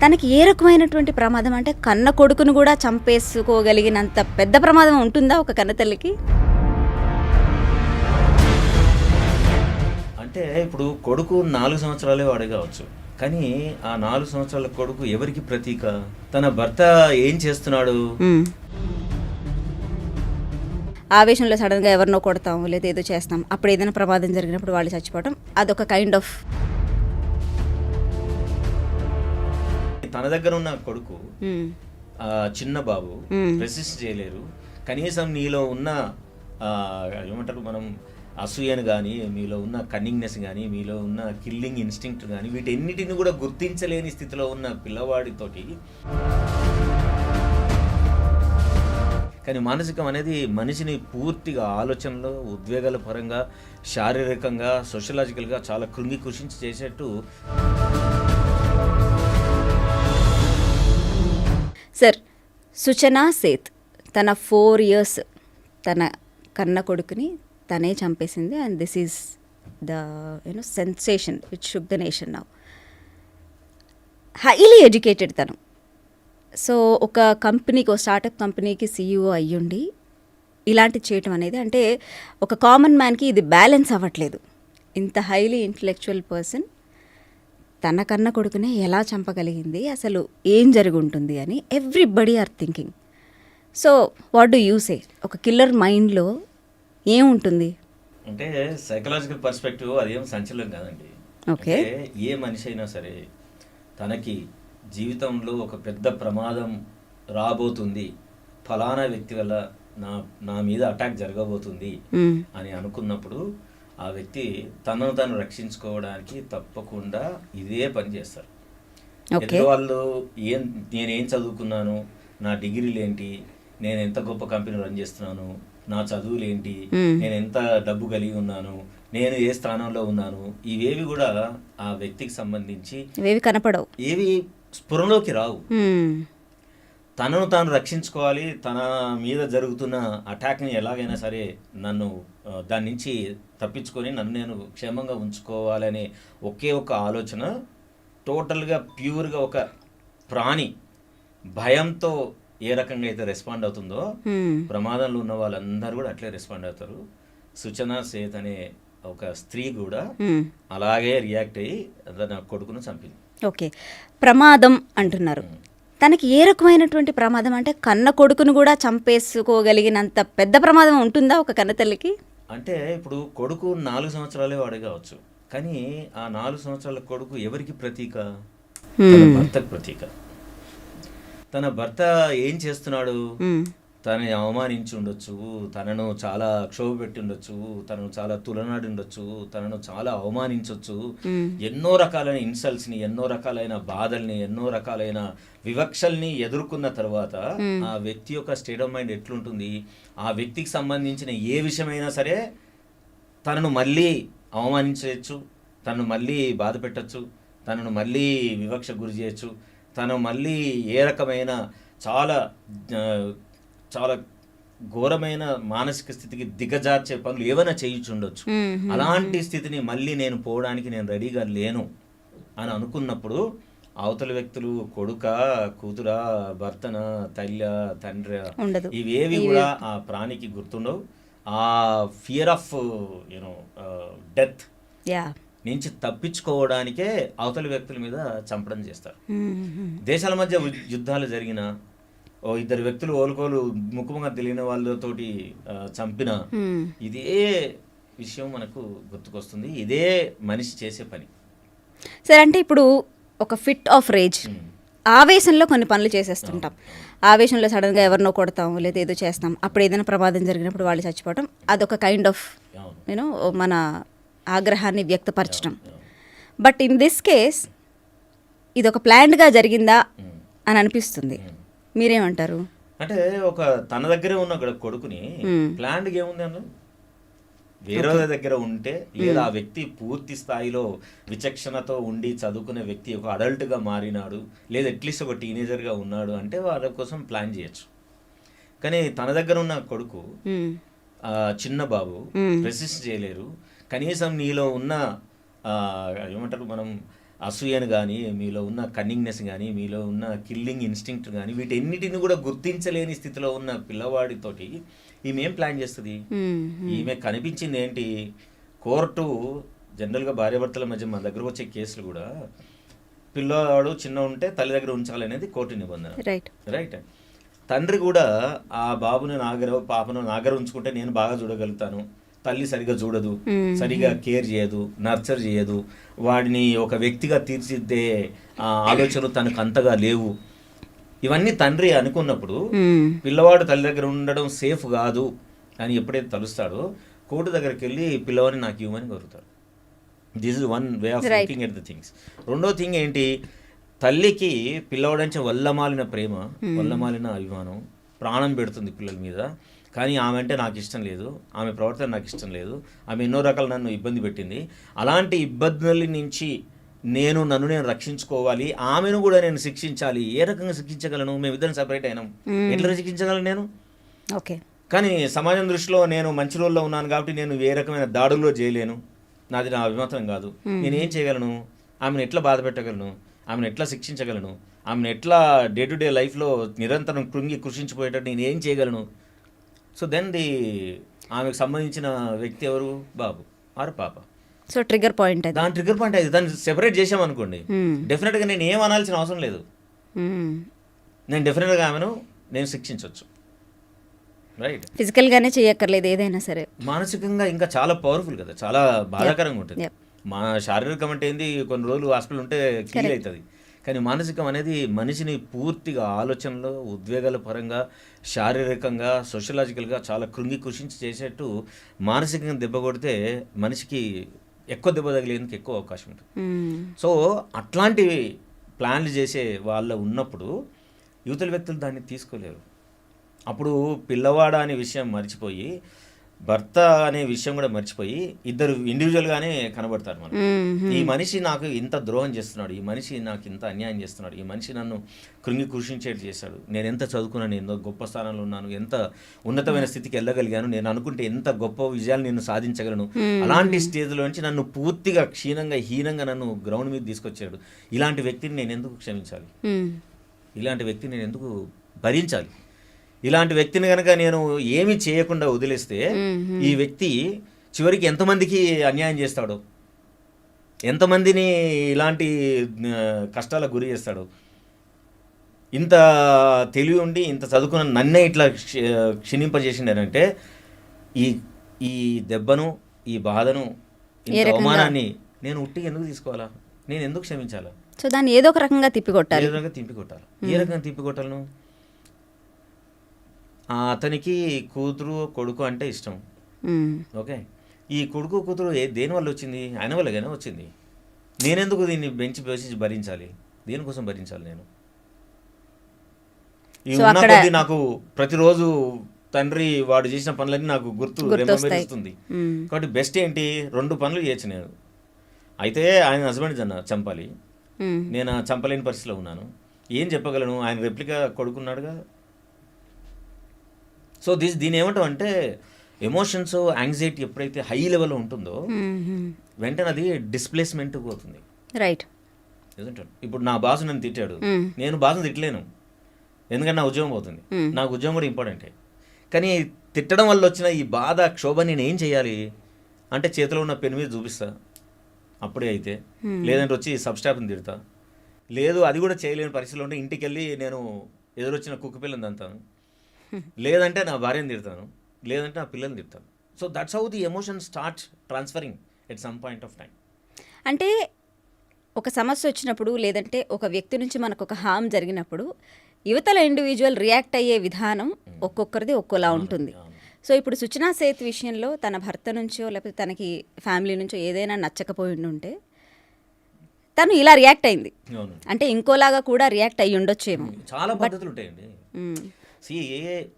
తనకి ఏ రకమైనటువంటి ప్రమాదం అంటే కన్న కొడుకును కూడా చంపేసుకోగలిగినంత పెద్ద ప్రమాదం ఉంటుందా ఒక కన్నతల్లికి? అంటే ఇప్పుడు కొడుకు 4 సంవత్సరాలే వాడే కావచ్చు, కానీ ఆ 4 సంవత్సరాల కొడుకు ఎవరికి ప్రతీక? తన భర్త ఏం చేస్తున్నాడు? ఆవేశంలో సడన్గా ఎవరినో కొడతాం లేదా ఏదో చేస్తాం, అప్పుడు ఏదైనా ప్రమాదం జరిగినప్పుడు వాళ్ళు చచ్చిపోవడం, అదొక కైండ్ ఆఫ్. తన దగ్గర ఉన్న కొడుకు చిన్న బాబు రెసిస్ట్ చేయలేరు. కనీసం నీలో ఉన్న ఏమంటారు మనం అసూయను కానీ, మీలో ఉన్న కన్నింగ్నెస్ కానీ, మీలో ఉన్న కిల్లింగ్ ఇన్స్టింక్ట్ కానీ, వీటన్నిటిని కూడా గుర్తించలేని స్థితిలో ఉన్న పిల్లవాడితోటి. కానీ మానసికం అనేది మనిషిని పూర్తిగా ఆలోచనలో, ఉద్వేగాల పరంగా, శారీరకంగా, సోషలాజికల్గా చాలా కృంగి కృషించి చేసేట్టు. సార్, సుచనా సేత్ తన 4 years తన కన్న కొడుకుని తనే చంపేసింది. And this is the sensation which shook the nation now. Highly educated తను. సో ఒక కంపెనీకి, ఒక స్టార్టప్ కంపెనీకి CEO అయ్యుండి ఇలాంటి చేయటం అనేది, అంటే ఒక కామన్ మ్యాన్కి ఇది బ్యాలెన్స్ అవ్వట్లేదు. ఇంత హైలీ ఇంటలెక్చువల్ పర్సన్ తన కన్న కొడుకునే ఎలా చంపగలిగింది, అసలు ఏం జరిగి ఉంటుంది అని everybody are thinking. So what do you say? ఒక కిల్లర్ మైండ్లో ఏముంటుంది? అంటే సైకలాజికల్ పర్స్పెక్టివ్ అదేం సంచలనం కాదండి. ఓకే, ఏ మనిషి అయినా సరే తనకి జీవితంలో ఒక పెద్ద ప్రమాదం రాబోతుంది, ఫలానా వ్యక్తి వల్ల నా మీద అటాక్ జరగబోతుంది అని అనుకున్నప్పుడు ఆ వ్యక్తి తనను తాను రక్షించుకోవడానికి తప్పకుండా ఇదే పని చేస్తారు. వాళ్ళు నేనేం చదువుకున్నాను, నా డిగ్రీలు ఏంటి, నేను ఎంత గొప్ప కంపెనీ రన్ చేస్తున్నాను, నా చదువులు ఏంటి, నేను ఎంత డబ్బు కలిగి ఉన్నాను, నేను ఏ స్థానంలో ఉన్నాను, ఇవేవి కూడా ఆ వ్యక్తికి సంబంధించి కనపడవు, ఏవి స్ఫురణలోకి రావు. తనను తాను రక్షించుకోవాలి, తన మీద జరుగుతున్న అటాక్ని ఎలాగైనా సరే దాని నుంచి తప్పించుకొని నన్ను నేను క్షేమంగా ఉంచుకోవాలనే ఒకే ఒక ఆలోచన. టోటల్గా ప్యూర్గా ఒక ప్రాణి భయంతో ఏ రకంగా అయితే రెస్పాండ్ అవుతుందో, ప్రమాదంలో ఉన్న వాళ్ళందరూ కూడా అట్లే రెస్పాండ్ అవుతారు. సుచనా సేత్ అనే ఒక స్త్రీ కూడా అలాగే రియాక్ట్ అయ్యి నా కొడుకును చంపింది. ఓకే, ప్రమాదం అంటున్నారు. తనకి ఏ రకమైనటువంటి ప్రమాదం అంటే కన్న కొడుకును కూడా చంపేసుకోగలిగినంత పెద్ద ప్రమాదం ఉంటుందా ఒక కన్నతల్లికి? అంటే ఇప్పుడు కొడుకు 4 సంవత్సరాలే వాడే కావచ్చు, కానీ ఆ 4 సంవత్సరాల కొడుకు ఎవరికి ప్రతీక? తన భర్తకు ప్రతీక. తన భర్త ఏం చేస్తున్నాడు? తనని అవమానించి ఉండొచ్చు, తనను చాలా క్షోభ పెట్టి ఉండొచ్చు, తనను చాలా తులనాడి ఉండొచ్చు, తనను చాలా అవమానించవచ్చు. ఎన్నో రకాలైన ఇన్సల్ట్స్ని, ఎన్నో రకాలైన బాధల్ని, ఎన్నో రకాలైన వివక్షల్ని ఎదుర్కొన్న తర్వాత ఆ వ్యక్తి యొక్క స్టేట్ ఆఫ్ మైండ్ ఎట్లుంటుంది? ఆ వ్యక్తికి సంబంధించిన ఏ విషయమైనా సరే తనను మళ్ళీ అవమానించవచ్చు, తనను మళ్ళీ బాధ పెట్టచ్చు, తనను మళ్ళీ వివక్ష గురి చేయొచ్చు, తను మళ్ళీ ఏ రకమైన చాలా చాలా ఘోరమైన మానసిక స్థితికి దిగజార్చే పనులు ఏమైనా చేయించుండొచ్చు. అలాంటి స్థితిని మళ్ళీ నేను పోవడానికి నేను రెడీగా లేను అని అనుకున్నప్పుడు అవతల వ్యక్తులు కొడుక, కూతురా, భర్తన, తల్లి, తండ్రి, ఇవేవి కూడా ఆ ప్రాణికి గుర్తుండవు. ఆ ఫియర్ ఆఫ్ డెత్ నుంచి తప్పించుకోవడానికే అవతల వ్యక్తుల మీద చంపడం చేస్తారు. దేశాల మధ్య యుద్ధాలు జరిగిన ఇద్దరు వ్యక్తులు ఓలుకోలు ముఖముగా తెలియని వాళ్ళతోటి చంపిన ఇదే విషయం మనకు గుర్తుకొస్తుంది. ఇదే మనిషి చేసే పని. సరే, అంటే ఇప్పుడు ఒక ఫిట్ ఆఫ్ రేజ్, ఆవేశంలో కొన్ని పనులు చేసేస్తుంటాం. ఆవేశంలో సడన్గా ఎవరినో కొడతాం లేదా ఏదో చేస్తాం, అప్పుడు ఏదైనా ప్రమాదం జరిగినప్పుడు వాళ్ళు చచ్చిపోవడం, అదొక కైండ్ ఆఫ్ మన ఆగ్రహాన్ని వ్యక్తపరచడం. బట్ ఇన్ దిస్ కేస్ ఇది ఒక ప్లాన్డ్గా జరిగిందా అని అనిపిస్తుంది. మీరేమంటారు? అంటే ఒక తన దగ్గరే ఉన్న కొడుకుని ప్లాన్డ్గా ఏముంది అన్న, వేరే దగ్గర ఉంటే, లేదా ఆ వ్యక్తి పూర్తి స్థాయిలో విచక్షణతో ఉండి చదువుకునే వ్యక్తి ఒక అడల్ట్గా మారినాడు, లేదా అట్లీస్ట్ ఒక టీనేజర్గా ఉన్నాడు అంటే వాళ్ళ కోసం ప్లాన్ చేయొచ్చు. కానీ తన దగ్గర ఉన్న కొడుకు చిన్న బాబు రెసిస్ట్ చేయలేరు. కనీసం నీలో ఉన్న ఏమంటారు మనం అసూయను కానీ, మీలో ఉన్న కన్నింగ్నెస్ కానీ, మీలో ఉన్న కిల్లింగ్ ఇన్స్టింక్ట్ కానీ, వీటన్నిటిని కూడా గుర్తించలేని స్థితిలో ఉన్న పిల్లవాడితోటి ఈమె ఏం ప్లాన్ చేస్తుంది? ఈమె కనిపించింది ఏంటి? కోర్టు జనరల్గా భార్యాభర్తల మధ్య మన దగ్గరకు వచ్చే కేసులు కూడా పిల్లవాడు చిన్న ఉంటే తల్లి దగ్గర ఉంచాలనేది కోర్టు నిబంధన. రైట్. తండ్రి కూడా ఆ బాబుని పాపను నాగర ఉంచుకుంటే నేను బాగా చూడగలుగుతాను, తల్లి సరిగా చూడదు, సరిగా కేర్ చేయదు, నర్చర్ చేయదు, వాడిని ఒక వ్యక్తిగా తీర్చిద్దే ఆలోచనలు తనకు అంతగా లేవు. ఇవన్నీ తండ్రి అనుకున్నప్పుడు పిల్లవాడు తల్లి దగ్గర ఉండడం సేఫ్ కాదు అని ఎప్పుడైతే తలుస్తాడో కోర్టు దగ్గరికి వెళ్ళి పిల్లవాడిని నాకు ఇవ్వమని కోరుతారు. This is one way of looking at the things. రెండో థింగ్ ఏంటి? తల్లికి పిల్లవాడంటే వల్లమాలిన ప్రేమ, వల్లమాలిన అభిమానం, ప్రాణం పెడుతుంది పిల్లల మీద. కానీ ఆమె అంటే నాకు ఇష్టం లేదు, ఆమె ప్రవర్తన నాకు ఇష్టం లేదు, ఆమె ఎన్నో రకాలు నన్ను ఇబ్బంది పెట్టింది. అలాంటి ఇబ్బందుల నుంచి నన్ను నేను రక్షించుకోవాలి, ఆమెను కూడా నేను శిక్షించాలి. ఏ రకంగా శిక్షించగలను? మేమిద్దరం సపరేట్ అయినాం, ఎట్లా శిక్షించగలను నేను? ఓకే. కానీ సమాజం దృష్టిలో నేను మంచి రోజుల్లో ఉన్నాను కాబట్టి నేను ఏ రకమైన దాడుల్లో చేయలేను, నాది నా అభిమతం కాదు. నేను ఏం చేయగలను? ఆమెను ఎట్లా బాధ పెట్టగలను? ఆమెను ఎట్లా శిక్షించగలను? ఆమెను ఎట్లా డే టు డే లైఫ్లో నిరంతరం కృషించిపోయేటట్టు నేను ఏం చేయగలను? సో దెన్ ఆమెకు సంబంధించిన వ్యక్తి ఎవరు? బాబు ఆరు పాప. సో ట్రిగర్ పాయింట్, దాని ట్రిగర్ పాయింట్ అది. దాన్ని సెపరేట్ చేసామనుకోండి, డెఫినెట్గా నేను ఏం అనాల్సిన అవసరం లేదు. నేను డెఫినెట్గా ఆమెను నేను శిక్షించవచ్చు. రైట్. ఫిజికల్గానే చేయక్కర్లేదు, ఏదైనా సరే మానసికంగా ఇంకా చాలా పవర్ఫుల్ కదా, చాలా బాధాకరంగా ఉంటుంది. మా శారీరకం అంటే ఏంది, కొన్ని రోజులు హాస్పిటల్ ఉంటే క్లియర్ అవుతుంది. కానీ మానసికం అనేది మనిషిని పూర్తిగా ఆలోచనలో, ఉద్వేగాల పరంగా, శారీరకంగా, సోషలాజికల్గా చాలా కృషించి చేసేట్టు మానసికంగా దెబ్బ కొడితే మనిషికి ఎక్కువ దెబ్బ తగిలేందుకు ఎక్కువ అవకాశం ఉంటుంది. సో అట్లాంటి ప్లాన్లు చేసే వాళ్ళు ఉన్నప్పుడు యువతల వ్యక్తులు దాన్ని తీసుకోలేరు. అప్పుడు పిల్లవాడ అనే విషయం మర్చిపోయి, భర్త అనే విషయం కూడా మర్చిపోయి ఇద్దరు ఇండివిజువల్గానే కనబడతారు మనం. ఈ మనిషి నాకు ఇంత ద్రోహం చేస్తున్నాడు, ఈ మనిషి నాకు ఇంత అన్యాయం చేస్తున్నాడు, ఈ మనిషి నన్ను కృషించేట్టు చేశాడు, నేను ఎంత చదువుకున్నాను, ఎంత గొప్ప స్థానంలో ఉన్నాను, ఎంత ఉన్నతమైన స్థితికి వెళ్ళగలిగాను, నేను అనుకుంటే ఎంత గొప్ప విజయాలు నేను సాధించగలను, అలాంటి స్టేజ్లో నుంచి నన్ను పూర్తిగా క్షీణంగా, హీనంగా నన్ను గ్రౌండ్ మీద తీసుకొచ్చాడు. ఇలాంటి వ్యక్తిని నేను ఎందుకు క్షమించాలి? ఇలాంటి వ్యక్తిని నేను ఎందుకు భరించాలి? ఇలాంటి వ్యక్తిని కనుక నేను ఏమి చేయకుండా వదిలేస్తే ఈ వ్యక్తి చివరికి ఎంతమందికి అన్యాయం చేస్తాడో, ఎంతమందిని ఇలాంటి కష్టాలకు గురి చేస్తాడో. ఇంత తెలివి ఉండి ఇంత చదువుకున్న నన్నే ఇట్లా క్షీణింపజేసిండనంటే ఈ దెబ్బను, ఈ బాధను, ఇంత అవమానాన్ని నేను ఉట్టిగా ఎందుకు తీసుకోవాలా? నేను ఎందుకు క్షమించాలా? సో దాన్ని ఏదో ఒక రకంగా తిప్పికొట్టాలి. ఏ రకంగా తిప్పికొట్టాలను? అతనికి కూతురు కొడుకు అంటే ఇష్టం. ఓకే, ఈ కొడుకు కూతురు దేనివల్ల వచ్చింది? ఆయన వల్లగానే వచ్చింది. నేనెందుకు దీన్ని బెంచి భరించాలి? దేనికోసం భరించాలి నేను? ఈ ఉన్న కొద్దీ నాకు ప్రతిరోజు తండ్రి వాడు చేసిన పనులన్నీ నాకు గుర్తుస్తుంది. కాబట్టి బెస్ట్ ఏంటి? 2 పనులు చేయొచ్చు నేను. అయితే ఆయన హస్బెండ్ చంపాలి, నేను చంపలేని పరిస్థితిలో ఉన్నాను. ఏం చెప్పగలను? ఆయన రెప్లికా కొడుకున్నాడుగా. సో దీని ఏమంటాం అంటే ఎమోషన్స్, యాంగ్జైటీ ఎప్పుడైతే హై లెవెల్లో ఉంటుందో వెంటనే అది డిస్ప్లేస్మెంట్ పోతుంది. రైట్. ఇప్పుడు నా బాసు నన్ను తిట్టాడు, నేను బాసును తిట్టలేను, ఎందుకంటే నా ఉద్యోగం పోతుంది. నాకు ఉద్యోగం కూడా ఇంపార్టెంటే. కానీ తిట్టడం వల్ల వచ్చిన ఈ బాధ, క్షోభ నేను ఏం చేయాలి అంటే చేతిలో ఉన్న పెన్ మీద చూపిస్తా, అప్పుడే అయితే. లేదంటే వచ్చి సబ్స్టాప్ని తిడతా. లేదు అది కూడా చేయలేని పరిస్థితిలో ఉంటే ఇంటికి వెళ్ళి నేను ఎదురొచ్చిన కుక్క పిల్లని తంతాను, లేదంటే నా భార్యను తిడతాను, లేదంటే నా పిల్లల్ని తిడతాను. So that's how the emotion start transferring at some point of time. అంటే ఒక సమస్య వచ్చినప్పుడు, లేదంటే ఒక వ్యక్తి నుంచి మనకు ఒక హామ్ జరిగినప్పుడు యువతల ఇండివిజువల్ రియాక్ట్ అయ్యే విధానం ఒక్కొక్కరిది ఒక్కోలా ఉంటుంది. సో ఇప్పుడు సుచనా సేత్ విషయంలో తన భర్త నుంచో లేకపోతే తనకి ఫ్యామిలీ నుంచో ఏదైనా నచ్చకపోయి ఉంటే తను ఇలా రియాక్ట్ అయింది అంటే ఇంకోలాగా కూడా రియాక్ట్ అయ్యి ఉండొచ్చేమో. చాలా పద్ధతులు ఉంటాయండి.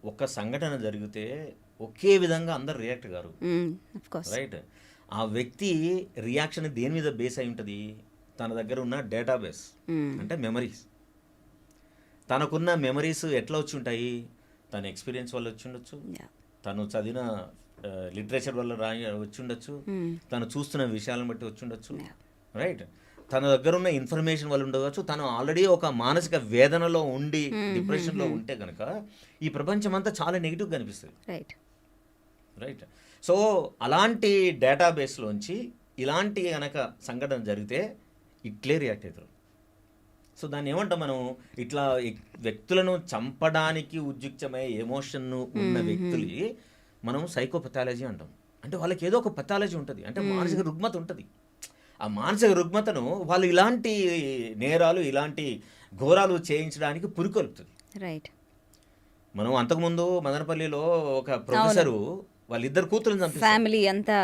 ఒక సంఘటన జరిగితే ఒకే విధంగా అందరు రియాక్ట్ గారు, రైట్? ఆ వ్యక్తి రియాక్షన్ దేని మీద బేస్ అయి ఉంటుంది? తన దగ్గర ఉన్న డేటాబేస్, అంటే మెమరీస్. తనకున్న మెమరీస్ ఎట్లా వచ్చి ఉంటాయి? తన ఎక్స్పీరియన్స్ వల్ల వచ్చి ఉండొచ్చు, తను చదివిన లిటరేచర్ వల్ల వచ్చి ఉండొచ్చు, తను చూస్తున్న విషయాలను బట్టి వచ్చి ఉండొచ్చు, రైట్? తన దగ్గర ఉన్న ఇన్ఫర్మేషన్ వల్ల ఉండవచ్చు, తను ఆల్రెడీ ఒక మానసిక వేదనలో ఉండి డిప్రెషన్లో ఉంటే కనుక ఈ ప్రపంచం అంతా చాలా నెగిటివ్ కనిపిస్తుంది. రైట్. రైట్. సో అలాంటి డేటాబేస్లోంచి ఇలాంటి కనుక సంఘటన జరిగితే ఇట్లే రియాక్ట్ అవుతారు. సో దాన్ని ఏమంటాం మనం, ఇట్లా వ్యక్తులను చంపడానికి ఉద్యుక్తమై ఎమోషన్ ఉన్న వ్యక్తులు మనం సైకోపథాలజీ అంటాం. అంటే వాళ్ళకి ఏదో ఒక పథాలజీ ఉంటుంది, అంటే మానసిక రుగ్మత ఉంటుంది. ఆ మానసిక రుగ్మతను వాళ్ళు ఇలాంటి నేరాలు, ఇలాంటి ఘోరాలు చేయించడానికి పురికొల్పుతుంది. రైట్. మనం అంతకుముందు మదనపల్లిలో ఒక ప్రొఫెసరు వాళ్ళిద్దరు కూతురుని చంపేశారు. ఫ్యామిలీ అంతా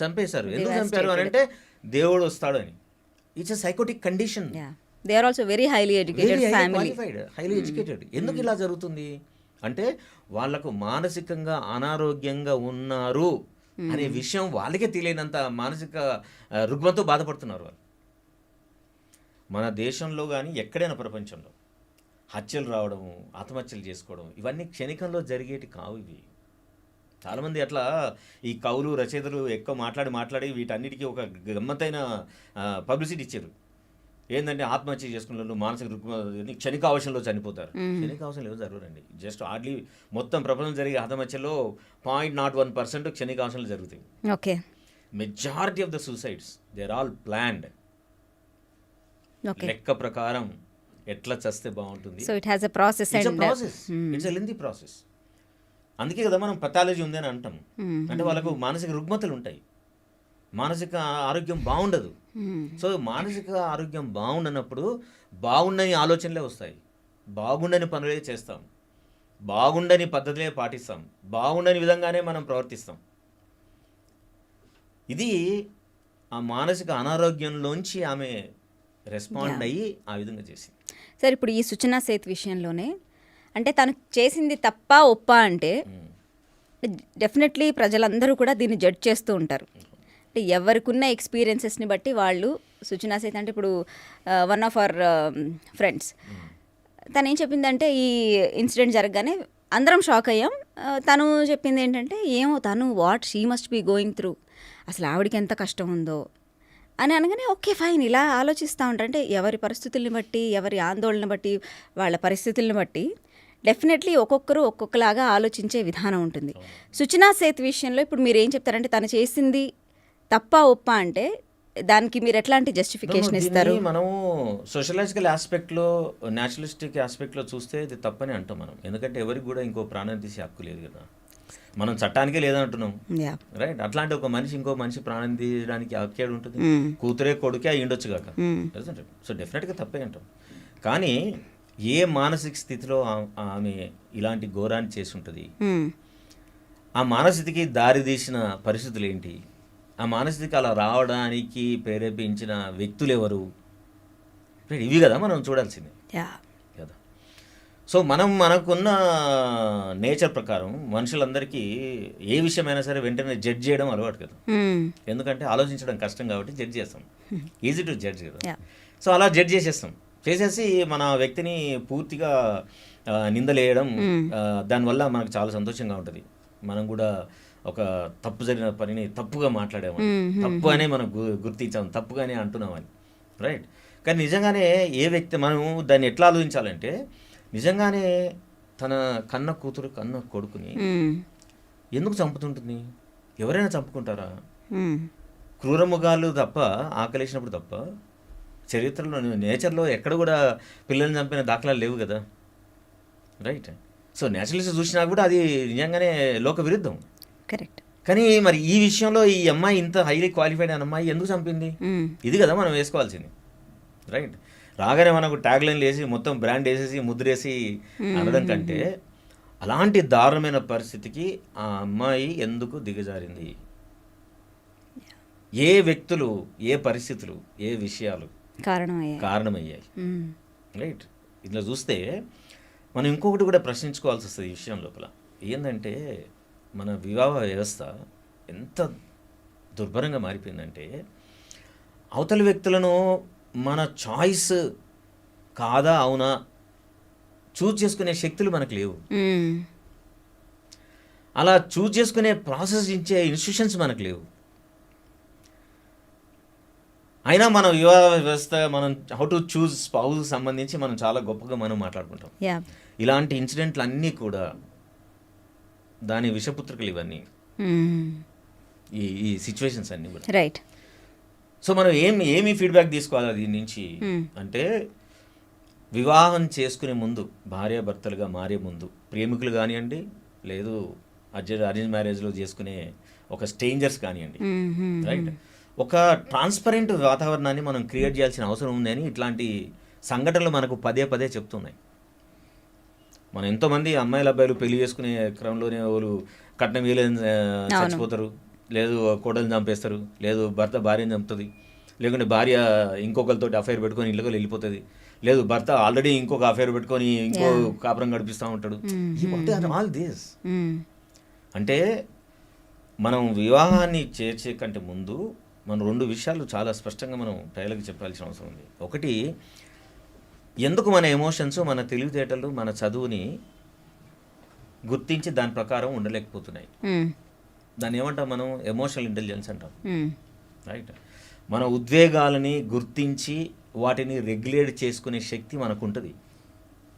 చంపేశారు. ఎందుకు చంపారు అని అంటే దేవుడు వస్తాడు అని. It's a psychotic condition. They are also very highly educated family. Highly educated. ఎందుకు ఇలా జరుగుతుంది అంటే వాళ్ళకు మానసికంగా అనారోగ్యంగా ఉన్నారు అనే విషయం వాళ్ళకే తెలియనంత మానసిక రుగ్మతో బాధపడుతున్నారు వాళ్ళు. మన దేశంలో కానీ ఎక్కడైనా ప్రపంచంలో హత్యలు రావడము, ఆత్మహత్యలు చేసుకోవడం ఇవన్నీ క్షణికంలో జరిగేటి కావు. ఇవి చాలామంది అట్లా ఈ కవులు, రచయితలు ఎక్కువ మాట్లాడి వీటన్నిటికీ ఒక గమ్మత్తైన పబ్లిసిటీ ఇచ్చారు. ఏంటంటే ఆత్మహత్య చేసుకున్న మానసిక రుగ్మత క్షణికావశంలో చనిపోతారు. క్షణికావశంలో ఏమో జరగరండి. జస్ట్ హార్డ్లీ మొత్తం ప్రపంచం జరిగే ఆత్మహత్యలో 0.01% క్షణికావశంలో జరుగుతాయి. Okay. Majority of the suicides they are all planned. లెక్క ప్రకారం ఎట్లా చస్తే బాగుంటుంది. So it has a process. It's a lengthy process. అందుకే కదా మనం పథాలజీ ఉంది అని అంటాం. అంటే వాళ్ళకు మానసిక రుగ్మతలు ఉంటాయి, మానసిక ఆరోగ్యం బాగుండదు. సో మానసిక ఆరోగ్యం బాగుండనప్పుడు బాగుండని ఆలోచనలే వస్తాయి, బాగుండని పనులే చేస్తాం, బాగుండని పద్ధతులే పాటిస్తాం, బాగుండని విధంగానే మనం ప్రవర్తిస్తాం. ఇది ఆ మానసిక అనారోగ్యంలోంచి ఆమె రెస్పాండ్ అయ్యి ఆ విధంగా చేసింది. సార్ ఇప్పుడు ఈ సుచనా సేత్ విషయంలోనే అంటే తను చేసింది తప్ప ఒప్ప అంటే డెఫినెట్లీ ప్రజలందరూ కూడా దీన్ని జడ్జ్ చేస్తూ ఉంటారు. అంటే ఎవరికున్న ఎక్స్పీరియన్సెస్ని బట్టి వాళ్ళు సుచనా సేత్ అంటే ఇప్పుడు వన్ ఆఫ్ అవర్ ఫ్రెండ్స్ తను ఏం చెప్పిందంటే ఈ ఇన్సిడెంట్ జరగగానే అందరం షాక్ అయ్యాం. తను చెప్పింది ఏంటంటే ఏమో తను what she must be going through, అసలు ఆవిడకి ఎంత కష్టం ఉందో అని అనగానే ఓకే ఫైన్ ఇలా ఆలోచిస్తూ ఉంటారు. అంటే ఎవరి పరిస్థితుల్ని బట్టి, ఎవరి ఆందోళన బట్టి, వాళ్ళ పరిస్థితుల్ని బట్టి డెఫినెట్లీ ఒక్కొక్కరు ఒక్కొక్కలాగా ఆలోచించే విధానం ఉంటుంది. సుచనా సేత్ విషయంలో ఇప్పుడు మీరు ఏం చెప్తారంటే తను చేసింది తప్ప ఒప్ప అంటే దానికి మీరు ఎట్లాంటి జస్టిఫికేషన్ ఇస్తారు? మనము సోషలాజికల్ ఆస్పెక్ట్లో, న్యాచురలిస్టిక్ ఆస్పెక్ట్లో చూస్తే ఇది తప్పని అంటాం మనం. ఎందుకంటే ఎవరికి కూడా ఇంకో ప్రాణం తీసే హక్కు లేదు కదా, మనం చట్టానికే లేదంటున్నాం. రైట్. అట్లాంటి ఒక మనిషి ఇంకో మనిషి ప్రాణం తీయడానికి హక్కు ఉంటుంది? కూతురే కొడుకే అయి ఉండొచ్చు కాక. సో డెఫినెట్గా తప్పే అంటాం. కానీ ఏ మానసిక స్థితిలో ఆమె ఇలాంటి ఘోరాన్ని చేసి ఉంటుంది, ఆ మానసికకి దారి తీసిన పరిస్థితులు ఏంటి, ఆ మానసిక అలా రావడానికి ప్రేరేపించిన వ్యక్తులు ఎవరు, ఇవి కదా మనం చూడాల్సింది కదా. సో మనకున్న నేచర్ ప్రకారం మనుషులందరికీ ఏ విషయమైనా సరే వెంటనే జడ్జ్ చేయడం అలవాటు కదా. ఎందుకంటే ఆలోచించడం కష్టం కాబట్టి జడ్జ్ చేస్తాం, ఈజీ టు జడ్జ్ కదా. సో అలా జడ్జ్ చేసేసి మన వ్యక్తిని పూర్తిగా నిందలేయడం, దానివల్ల మనకు చాలా సంతోషంగా ఉంటుంది. మనం కూడా ఒక తప్పు జరిగిన పనిని తప్పుగా మాట్లాడామని, తప్పు అనే మనం గుర్తించాము, తప్పుగానే అంటున్నామని. రైట్. కానీ నిజంగానే ఏ వ్యక్తి మనం దాన్ని ఎట్లా ఆలోచించాలంటే, నిజంగానే తన కన్న కూతురు కన్న కొడుకుని ఎందుకు చంపుతుంటుంది? ఎవరైనా చంపుకుంటారా? క్రూరముగాలు తప్ప, ఆకలేసినప్పుడు తప్ప చరిత్రలో, నేచర్లో ఎక్కడ కూడా పిల్లల్ని చంపిన దాఖలాలు లేవు కదా. రైట్. సో నేచురలిస్ట్ చూసినా కూడా అది నిజంగానే లోక విరుద్ధం. కరెక్ట్. కానీ మరి ఈ విషయంలో ఈ అమ్మాయి ఇంత హైలీ క్వాలిఫైడ్ అయిన అమ్మాయి ఎందుకు చంపింది? ఇది కదా మనం వేసుకోవాల్సింది. రైట్. రాగానే మనకు ట్యాగ్ లైన్లు వేసి మొత్తం బ్రాండ్ వేసేసి ముద్రేసి అనడం కంటే అలాంటి దారుణమైన పరిస్థితికి ఆ అమ్మాయి ఎందుకు దిగజారింది, ఏ వ్యక్తులు, ఏ పరిస్థితులు, ఏ విషయాలు కారణమయ్యాయి. రైట్. ఇట్లా చూస్తే మనం ఇంకొకటి కూడా ప్రశ్నించుకోవాల్సి వస్తుంది ఈ విషయం లోపల. ఏంటంటే మన వివాహ వ్యవస్థ ఎంత దుర్భరంగా మారిపోయిందంటే, అవతల వ్యక్తులను మన చాయిస్ కాదా అవునా చూజ్ చేసుకునే శక్తులు మనకు లేవు. అలా చూజ్ చేసుకునే ప్రాసెస్ ఇచ్చే ఇన్స్టిట్యూషన్స్ మనకు లేవు. అయినా మనం వివాహ వ్యవస్థ మనం హౌ టు చూజ్ స్పౌస్ సంబంధించి మనం చాలా గొప్పగా మనం మాట్లాడుకుంటాం. యా. ఇలాంటి ఇన్సిడెంట్లు అన్నీ కూడా దాని విషపుత్రికలు ఇవన్నీ, ఈ సిచ్యువేషన్స్ అన్నీ కూడా. రైట్. సో మనం ఏమి ఫీడ్బ్యాక్ తీసుకోవాలి దీని నుంచి అంటే, వివాహం చేసుకునే ముందు, భార్యాభర్తలుగా మారే ముందు, ప్రేమికులు కానివ్వండి, లేదు అరేంజ్ మ్యారేజ్లో చేసుకునే ఒక స్ట్రేంజర్స్ కానివ్వండి, రైట్, ఒక ట్రాన్స్పరెంట్ వాతావరణాన్ని మనం క్రియేట్ చేయాల్సిన అవసరం ఉంది అని ఇట్లాంటి సంఘటనలు మనకు పదే పదే చెప్తున్నాయి. మనం ఎంతోమంది అమ్మాయిలు అబ్బాయిలు పెళ్లి చేసుకునే క్రమంలోనే వాళ్ళు కట్నం వేయలేని చచ్చిపోతారు, లేదు కోడల్ని చంపేస్తారు, లేదు భర్త భార్యని చంపుతుంది, లేకుంటే భార్య ఇంకొకరితోటి అఫైర్ పెట్టుకొని ఇళ్ళకి వెళ్ళిపోతుంది, లేదు భర్త ఆల్రెడీ ఇంకొక అఫైర్ పెట్టుకొని ఇంకో కాపురం గడిపిస్తూ ఉంటాడు. ఆల్ దిస్ అంటే మనం వివాహాన్ని చేర్చే కంటే ముందు మనం 2 విషయాలు చాలా స్పష్టంగా మనం ప్రజలకు చెప్పాల్సిన అవసరం ఉంది. ఒకటి, ఎందుకు మన ఎమోషన్స్, మన తెలివితేటలు, మన చదువుని గుర్తించి దాని ప్రకారం ఉండలేకపోతున్నాయి. దాన్ని ఏమంటాం మనం? ఎమోషనల్ ఇంటెలిజెన్స్ అంటాం, రైట్. మన ఉద్వేగాలని గుర్తించి వాటిని రెగ్యులేట్ చేసుకునే శక్తి మనకు ఉంటుంది.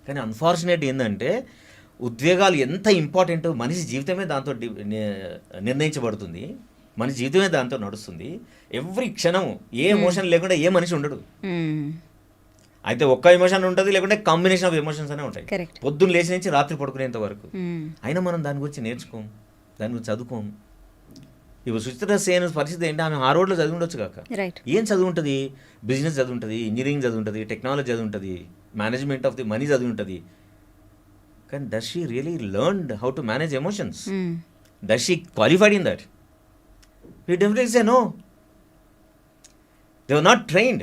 కానీ అన్ఫార్చునేట్ ఏంటంటే, ఉద్వేగాలు ఎంత ఇంపార్టెంట్, మనిషి జీవితమే దాంతో నిర్ణయించబడుతుంది, మనిషి జీవితమే దాంతో నడుస్తుంది. ఎవ్రీ క్షణం ఏ ఎమోషన్ లేకుండా ఏ మనిషి ఉండడు. అయితే ఒక్క ఎమోషన్ ఉంటుంది, లేకుంటే కాంబినేషన్ ఆఫ్ ఎమోషన్స్ అనే ఉంటాయి పొద్దున్న లేచి నుంచి రాత్రి పడుకునేంత వరకు. అయినా మనం దాని గురించి నేర్చుకోం, దాని గురించి చదువుకోం. ఇప్పుడు సుచిత్ర సేన్ పరిస్థితి ఏంటి? ఆమె ఆ రోడ్లో చదివి ఉండొచ్చు కాక, ఏం చదువు ఉంటుంది? బిజినెస్ చదువు ఉంటుంది, ఇంజనీరింగ్ చదువు ఉంటుంది, టెక్నాలజీ చదువు ఉంటుంది, మేనేజ్మెంట్ ఆఫ్ ది మనీ చదివి ఉంటుంది. కానీ does she really learned how to manage emotions? Does she qualified in that? We definitely say no. They were not trained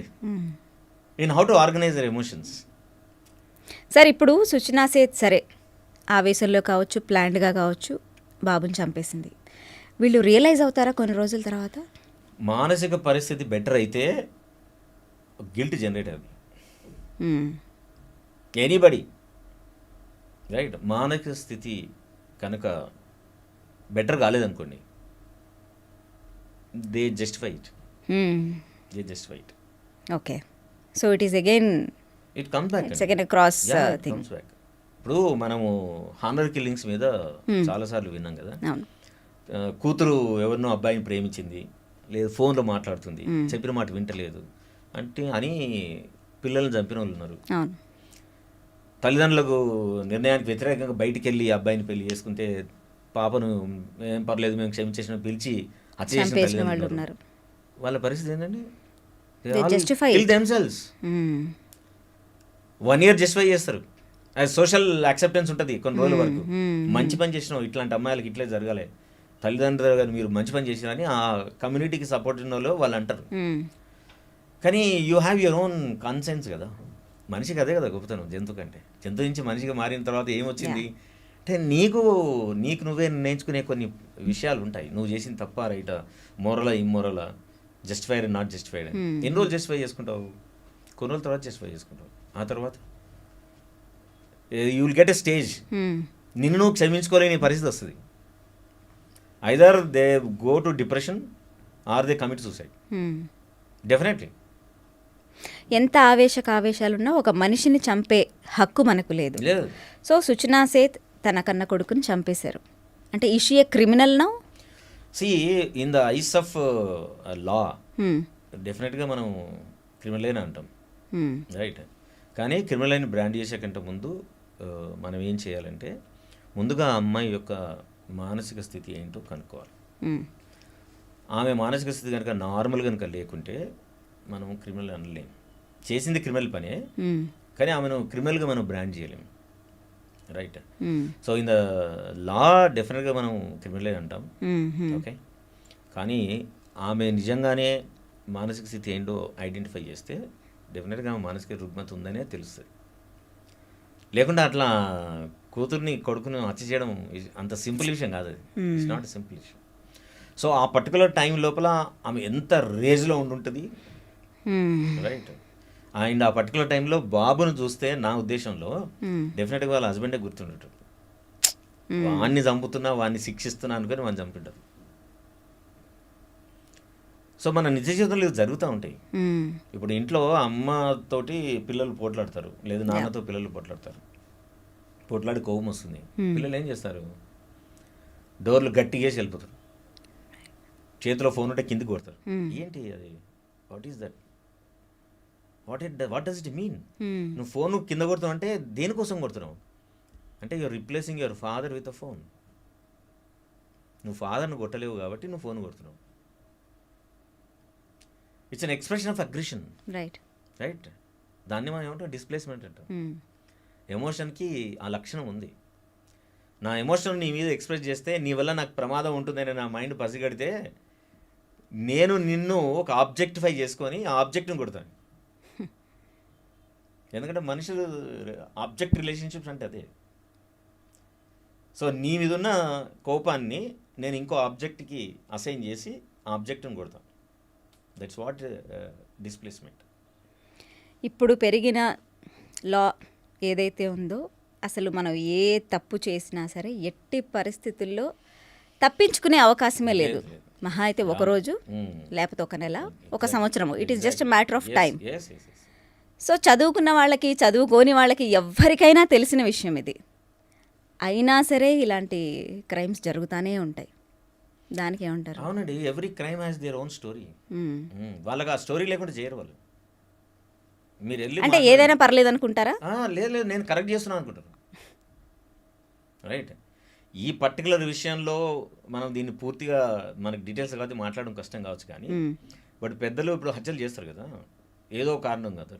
in how to organize their emotions. Sir, ఇప్పుడు Suchana Seth సరే ఆవేశంలో కావచ్చు, ప్లాన్డ్గా కావచ్చు, బాబుని చంపేసింది. వీళ్ళు రియలైజ్ అవుతారా కొన్ని రోజుల తర్వాత? మానసిక పరిస్థితి బెటర్ అయితే గిల్ట్ జనరేట్ అవుతుంది. Anybody, right. మానసిక స్థితి కనుక better కాలేదనుకోండి, they justify it. They justify it. Okay. So it is again, it comes back. It's again a cross thing. Comes back. ఇప్పుడు మనము హానర్ కిల్లింగ్స్ మీద చాలాసార్లు విన్నాం కదా. కూతురు ఎవరినో అబ్బాయిని ప్రేమించింది, లేదు ఫోన్లో మాట్లాడుతుంది, చెప్పిన మాట వింటలేదు అంటే అని పిల్లల్ని చంపిన వాళ్ళు ఉన్నారు. తల్లిదండ్రులకు నిర్ణయానికి వ్యతిరేకంగా బయటికి వెళ్ళి అబ్బాయిని పెళ్లి చేసుకుంటే పాపను ఏం పర్లేదు మేము క్షమించేసిన పిలిచి చంపేసిన వాళ్ళు ఉన్నారు. వాళ్ళ పరిస్థితి ఏంటంటే దెమ్సెల్వ్స్ 1 year జస్టిఫై చేస్తారు. అది సోషల్ యాక్సెప్టెన్స్ ఉంటుంది కొన్ని రోజుల వరకు. మంచి పని చేసినావు, ఇట్లాంటి అమ్మాయిలకి ఇట్లే జరగాలి, తల్లిదండ్రులు గారు మీరు మంచి పని చేసినారని ఆ కమ్యూనిటీకి సపోర్ట్ ఉన్న వాళ్ళు అంటారు. కానీ యూ హ్యావ్ యువర్ ఓన్ కాన్సెన్స్ కదా. మనిషికి అదే కదా గొప్పతనం జంతువు కంటే. జంతువు నుంచి మనిషిగా మారిన తర్వాత ఏమొచ్చింది అంటే, నీకు నువ్వే నిర్ణయించుకునే కొన్ని విషయాలు ఉంటాయి. నువ్వు చేసిన తప్ప రైటా, మోరలా ఇమ్మోరలా, జస్టిఫైడ్ నాట్ జస్టిఫైడ్. ఎన్ని రోజులు జస్టిఫై చేసుకుంటావు? కొన్ని రోజుల తర్వాత జస్టిఫై చేసుకుంటావు. ఆ తర్వాత you will get a stage, నిన్ను నువ్వు క్షమించుకోలేని పరిస్థితి వస్తుంది. Either they go to depression are they commit suicide. Definitely. ఎంత ఆవేశాలున్నా ఒక మనిషిని చంపే హక్కు మనకు లేదు. సో సుచనా సేత్ తన కన్న కొడుకుని చంపేశారు అంటే is she a criminal now? See in the eyes of law డెఫినెట్గా మనం క్రిమినల్ అంటాం, రైట్. కానీ క్రిమినల్ అని బ్రాండ్ చేసే కంటే ముందు మనం ఏం చేయాలంటే, ముందుగా ఆ అమ్మాయి యొక్క మానసిక స్థితి ఏంటో కనుక్కోవాలి. ఆమె మానసిక స్థితి కనుక నార్మల్ కనుక లేకుంటే మనం క్రిమినల్ అనలేము. చేసింది క్రిమినల్ పనే, కానీ ఆమెను క్రిమినల్గా మనం బ్రాండ్ చేయలేము, right. So in the law డెఫినెట్గా మనం క్రిమినలే అంటాం, ఓకే. కానీ ఆమె నిజంగానే మానసిక స్థితి ఏంటో ఐడెంటిఫై చేస్తే డెఫినెట్గా ఆమె మానసిక రుగ్మత ఉందనే తెలుస్తుంది. లేకుండా అట్లా కూతుర్ని కొడుకుని హత్య చేయడం అంత సింపుల్ విషయం కాదు, అది ఇట్స్ నాట్ సింపుల్ విషయం. సో ఆ పర్టికులర్ టైం లోపల ఆమె ఎంత రేజ్లో ఉండుంటుంది, రైట్. అండ్ ఆ పర్టికులర్ టైంలో బాబును చూస్తే నా ఉద్దేశంలో డెఫినెట్గా వాళ్ళ హస్బెండే గుర్తుండటం. వాడిని చంపుతున్నా, వాడిని శిక్షిస్తున్నా అనుకుని వాడిని చంపింటారు. సో మన నిజ జీవితంలో ఇది జరుగుతూ ఉంటాయి. మ్మ్. ఇప్పుడు ఇంట్లో అమ్మతోటి పిల్లలు పోట్లాడతారు, లేదు నాన్నతో పిల్లలు పోట్లాడతారు. పోట్లాడి కోపం వస్తుంది, పిల్లలు ఏం చేస్తారు, డోర్లు గట్టిగా వేసి వెళ్ళిపోతారు, చేతిలో ఫోన్ ఉంటే కిందికి కొడతారు. ఏంటి అది, what is that, what does it mean? Hmm. నువ్వు ఫోన్ కింద కొడుతున్నావు అంటే దేనికోసం కొడుతున్నావు అంటే you're replacing your father with a phone. నువ్వు ఫాదర్ని కొట్టలేవు కాబట్టి నువ్వు ఫోన్ కొడుతున్నావు. It's an expression of aggression, right. Right? దాన్ని మనం ఏమంటాం, డిస్ప్లేస్మెంట్ అంటాం. మ్మ్. ఎమోషన్కి ఆ లక్షణం ఉంది. నా ఎమోషన్ నీ మీద ఎక్స్ప్రెస్ చేస్తే నీ వల్ల నాకు ప్రమాదం ఉంటుందని నా మైండ్ పసిగడితే నేను నిన్ను ఒక ఆబ్జెక్టిఫై చేసుకొని ఆ ఆబ్జెక్ట్ని కొడతాను. ఎందుకంటే మనుషులు ఆబ్జెక్ట్ రిలేషన్షిప్స్ అంటే అదే. సో నీ మీద ఉన్న కోపాన్ని నేను ఇంకో ఆబ్జెక్ట్కి అసైన్ చేసి ఆ ఆబ్జెక్ట్ని కొడతాను. That's what displacement. ఇప్పుడు పెరిగిన లా ఏదైతే ఉందో, అసలు మనం ఏ తప్పు చేసినా సరే ఎట్టి పరిస్థితుల్లో తప్పించుకునే అవకాశమే లేదు. లేదు. మహా అయితే ఒక రోజు, లేకపోతే ఒక నెల, ఒక సంవత్సరము. It is just matter of time. So చదువుకున్న వాళ్ళకి, చదువుకోని వాళ్ళకి ఎవ్వరికైనా తెలిసిన విషయం ఇది. అయినా సరే ఇలాంటి క్రైమ్స్ జరుగుతూనే ఉంటాయి. దానికి ఏమంటారు? అవునండి, every crime has their own story. మ్మ్. వాళ్ళకి ఆ స్టోరీ లేకుండా చేయరు వాళ్ళు. మీరు వెళ్ళి అంటే ఏదైనా పర్లేదు అనుకుంటారా? లేదు లేదు, నేను కరెక్ట్ చేస్తున్నాను అనుకుంటారు. రైట్. ఈ పర్టికులర్ విషయంలో మనం దీన్ని పూర్తిగా మనకి డీటెయిల్స్ కాబట్టి మాట్లాడడం కష్టం కావచ్చు, కానీ బట్ పెద్దలు ఇప్పుడు హత్యలు చేస్తారు కదా, ఏదో కారణం కదా.